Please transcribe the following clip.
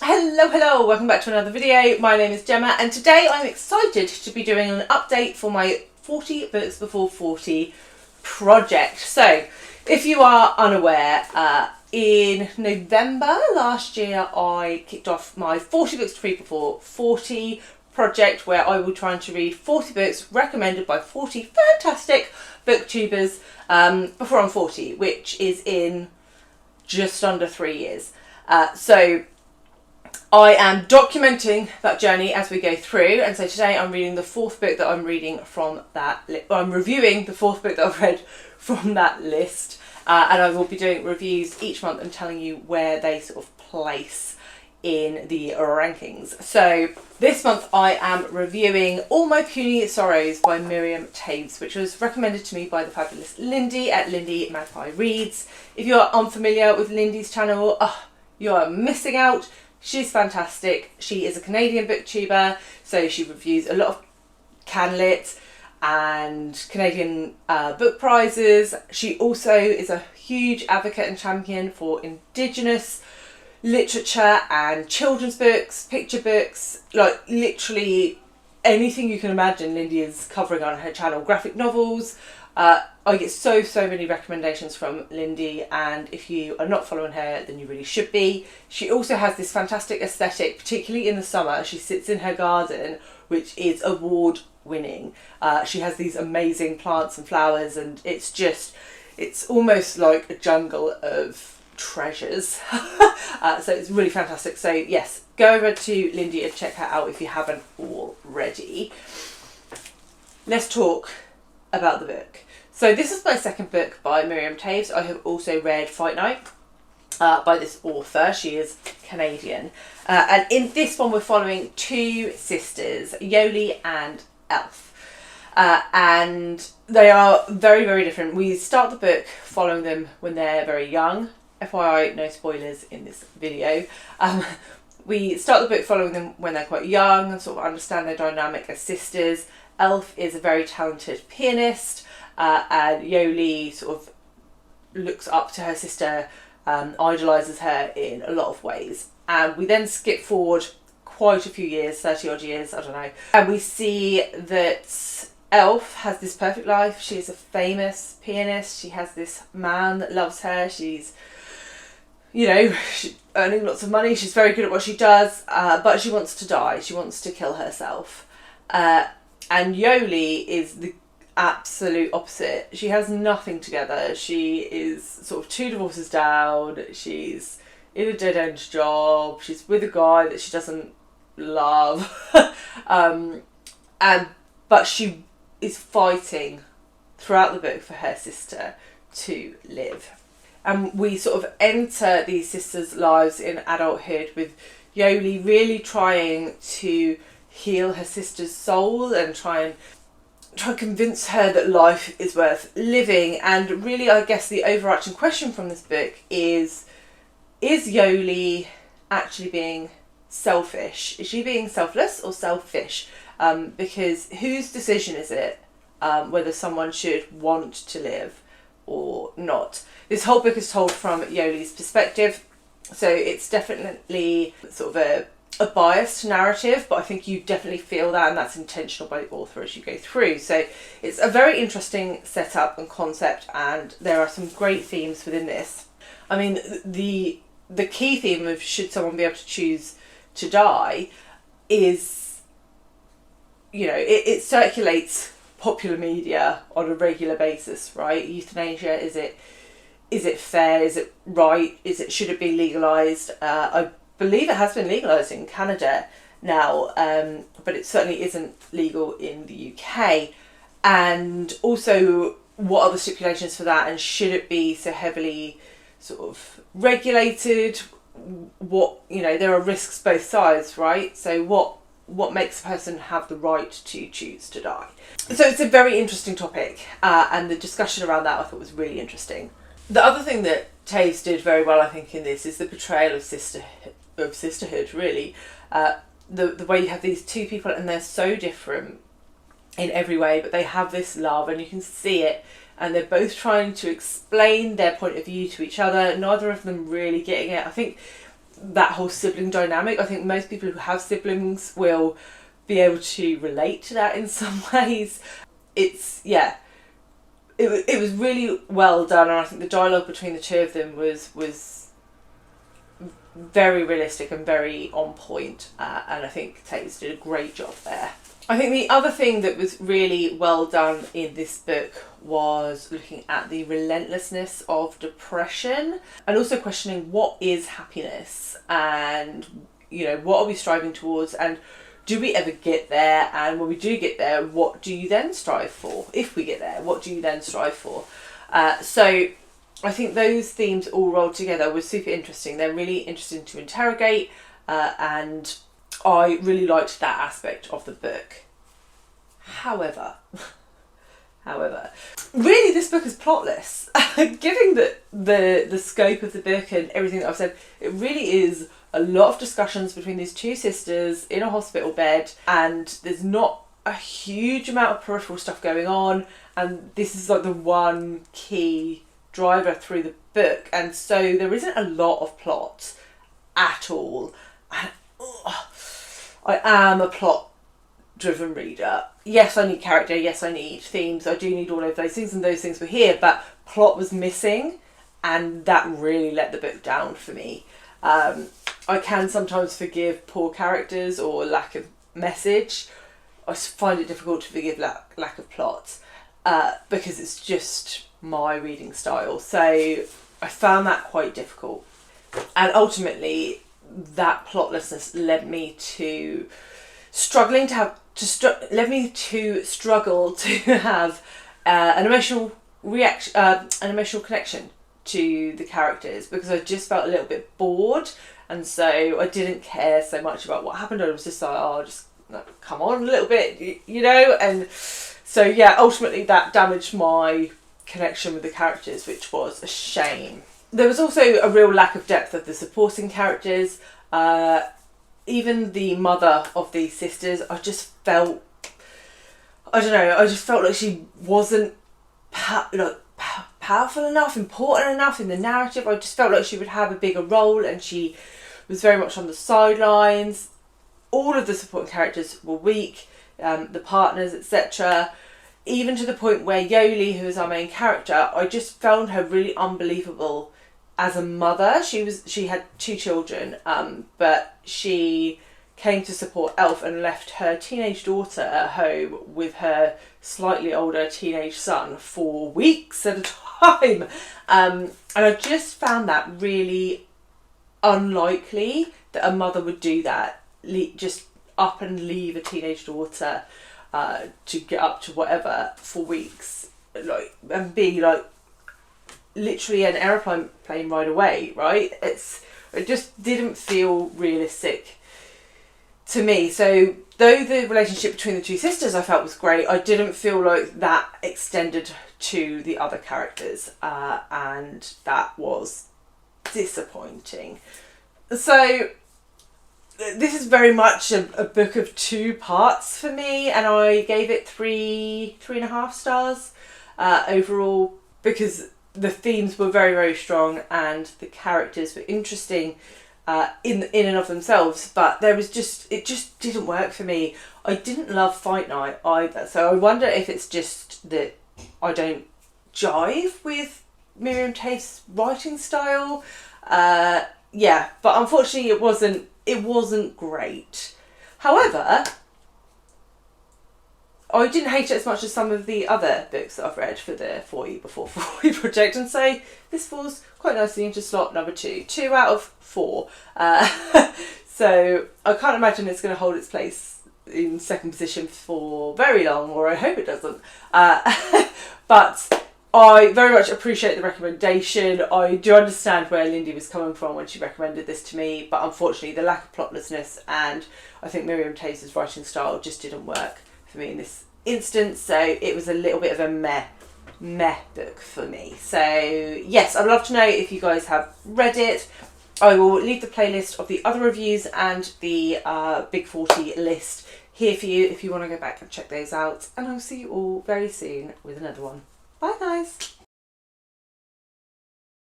Hello, welcome back to another video. My name is Gemma and today I'm excited to be doing an update for my 40 Books Before 40 project. So, if you are unaware, in November last year I kicked off my 40 Books to Read Before 40 project, where I will try to read 40 books recommended by 40 fantastic booktubers before I'm 40, which is in just under 3 years. So I am documenting that journey as we go through, and so today I'm reading the fourth book that I'm reading from that I'm reviewing the fourth book that I've read from that list, and I will be doing reviews each month and telling you where they sort of place in the rankings. So this month I am reviewing All My Puny Sorrows by Miriam Toews, which was recommended to me by the fabulous Lindy at Lindy Magpie Reads. If you are unfamiliar with Lindy's channel, you are missing out. She's fantastic. She is a Canadian booktuber, so she reviews a lot of CanLit and Canadian book prizes. She also is a huge advocate and champion for Indigenous literature and children's books, picture books, like literally anything you can imagine Lindy is covering on her channel. Graphic novels. I get so many recommendations from Lindy, and if you are not following her then you really should be. She also has this fantastic aesthetic, particularly in the summer. She sits in her garden, which is award winning. She has these amazing plants and flowers, and it's almost like a jungle of treasures. So it's really fantastic. So yes, go over to Lindy and check her out if you haven't already. Let's talk about the book. So this is my second book by Miriam Toews. I have also read Fight Night by this author. She is Canadian. And in this one we're following two sisters, Yoli and Elf. And they are very different. We start the book following them when they're very young. FYI, no spoilers in this video. We start the book following them when they're quite young and sort of understand their dynamic as sisters. Elf is a very talented pianist, and Yoli sort of looks up to her sister, idolises her in a lot of ways. And we then skip forward quite a few years, 30 odd years, I don't know, and we see that Elf has this perfect life. She is a famous pianist. She has this man that loves her. She's, earning lots of money. She's very good at what she does, but she wants to die. She wants to kill herself. And Yoli is the absolute opposite. She has nothing together. She is sort of 2 divorces down. She's in a dead-end job. She's with a guy that she doesn't love. But she is fighting throughout the book for her sister to live. And we sort of enter these sisters' lives in adulthood with Yoli really trying to heal her sister's soul and try and convince her that life is worth living. And really, I guess the overarching question from this book is Yoli actually being selfish? Is she being selfless or selfish? Because whose decision is it whether someone should want to live or not? This whole book is told from Yoli's perspective, so it's definitely sort of a biased narrative, but I think you definitely feel that, and that's intentional by the author as you go through. So it's a very interesting setup and concept, and there are some great themes within this. I mean, the key theme of should someone be able to choose to die is, it circulates popular media on a regular basis, right? Euthanasia, is it fair? Is it right? Should it be legalised? I believe it has been legalised in Canada now, but it certainly isn't legal in the UK. And also, what are the stipulations for that, and should it be so heavily sort of regulated? There are risks both sides, right? So what makes a person have the right to choose to die? So it's a very interesting topic, and the discussion around that I thought was really interesting. The other thing that Toews did very well, I think, in this is the portrayal of sisterhood, really. The way you have these two people and they're so different in every way, but they have this love and you can see it, and they're both trying to explain their point of view to each other, neither of them really getting it. I think that whole sibling dynamic. I think most people who have siblings will be able to relate to that in some ways. It's, yeah, it was really well done, and I think the dialogue between the two of them was very realistic and very on point, and I think Toews did a great job there. I think the other thing that was really well done in this book was looking at the relentlessness of depression, and also questioning what is happiness, and what are we striving towards, and do we ever get there, and when we do get there, what do you then strive for? If we get there, what do you then strive for? So I think those themes all rolled together was super interesting. They're really interesting to interrogate, and I really liked that aspect of the book. However, really this book is plotless. Given the scope of the book and everything that I've said, it really is a lot of discussions between these two sisters in a hospital bed, and there's not a huge amount of peripheral stuff going on, and this is like the one key driver through the book, and so there isn't a lot of plot at all. And, I am a plot driven reader. Yes, I need character, yes I need themes, I do need all of those things, and those things were here, but plot was missing, and that really let the book down for me. I can sometimes forgive poor characters or lack of message. I find it difficult to forgive lack of plot, because it's just my reading style. So I found that quite difficult. And ultimately, that plotlessness led me to struggle to have an emotional reaction, an emotional connection to the characters, because I just felt a little bit bored, and so I didn't care so much about what happened. I was just like, oh, just come on a little bit, and so yeah, ultimately that damaged my connection with the characters, which was a shame. There was also a real lack of depth of the supporting characters. Even the mother of these sisters, I just felt like she wasn't powerful enough, important enough in the narrative. I just felt like she would have a bigger role, and she was very much on the sidelines. All of the supporting characters were weak, the partners, etc. Even to the point where Yoli, who is our main character, I just found her really unbelievable as a mother. She had 2 children, but she came to support Elf and left her teenage daughter at home with her slightly older teenage son for weeks at a time. And I just found that really unlikely that a mother would do that, just up and leave a teenage daughter to get up to whatever for weeks, and be literally an aeroplane ride away, right? It just didn't feel realistic to me. So though the relationship between the 2 sisters I felt was great, I didn't feel like that extended to the other characters, and that was disappointing. So this is very much a book of 2 parts for me, and I gave it 3.5 stars overall, because the themes were very, very strong and the characters were interesting in and of themselves, but it just didn't work for me. I didn't love Fight Night either, so I wonder if it's just that I don't jive with Miriam Toews' writing style. Yeah, but unfortunately it wasn't great. However, I didn't hate it as much as some of the other books that I've read for the 40 Before 40 project, and so this falls quite nicely into slot number 2. 2 out of 4. So I can't imagine it's going to hold its place in second position for very long, or I hope it doesn't. But I very much appreciate the recommendation. I do understand where Lindy was coming from when she recommended this to me, but unfortunately the lack of plotlessness and I think Miriam Toews' writing style just didn't work for me in this instance, so it was a little bit of a meh book for me. So yes, I'd love to know if you guys have read it. I will leave the playlist of the other reviews and the Big 40 list here for you if you want to go back and check those out, and I'll see you all very soon with another one. Bye guys!